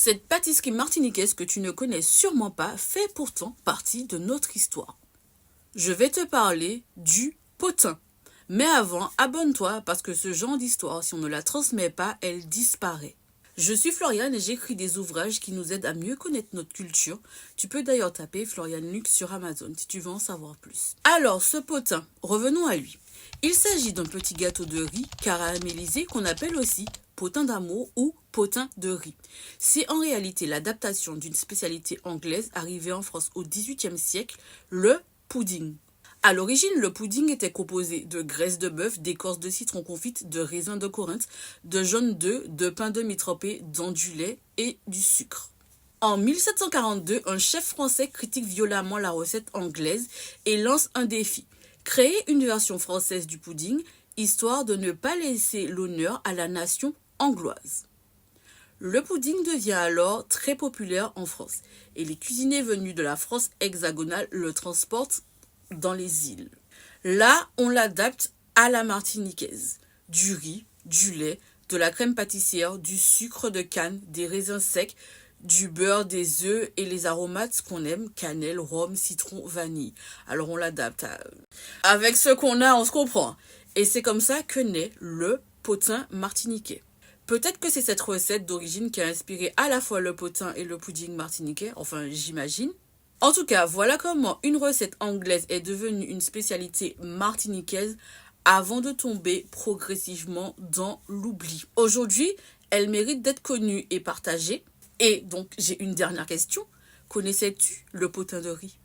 Cette pâtisserie martiniquaise que tu ne connais sûrement pas fait pourtant partie de notre histoire. Je vais te parler du potin. Mais avant, abonne-toi parce que ce genre d'histoire, si on ne la transmet pas, elle disparaît. Je suis Floriane et j'écris des ouvrages qui nous aident à mieux connaître notre culture. Tu peux d'ailleurs taper Floriane Luc sur Amazon si tu veux en savoir plus. Alors, ce potin, revenons à lui. Il s'agit d'un petit gâteau de riz caramélisé qu'on appelle aussi potin d'amour ou potin de riz. C'est en réalité l'adaptation d'une spécialité anglaise arrivée en France au XVIIIe siècle, le pudding. À l'origine, le pudding était composé de graisse de bœuf, d'écorce de citron confite, de raisin de Corinthe, de jaune d'œuf, de pain de mie trempé, d'andoulet et du sucre. En 1742, un chef français critique violemment la recette anglaise et lance un défi. Créer une version française du pudding, histoire de ne pas laisser l'honneur à la nation angloise. Le pudding devient alors très populaire en France et les cuisiniers venus de la France hexagonale le transportent dans les îles. Là, on l'adapte à la martiniquaise. Du riz, du lait, de la crème pâtissière, du sucre de canne, des raisins secs, du beurre, des œufs et les aromates qu'on aime, cannelle, rhum, citron, vanille. Alors on l'adapte avec ce qu'on a, on se comprend. Et c'est comme ça que naît le potin martiniquais. Peut-être que c'est cette recette d'origine qui a inspiré à la fois le potin et le pudding martiniquais, enfin j'imagine. En tout cas, voilà comment une recette anglaise est devenue une spécialité martiniquaise avant de tomber progressivement dans l'oubli. Aujourd'hui, elle mérite d'être connue et partagée. Et donc, j'ai une dernière question. Connaissais-tu le potin de riz ?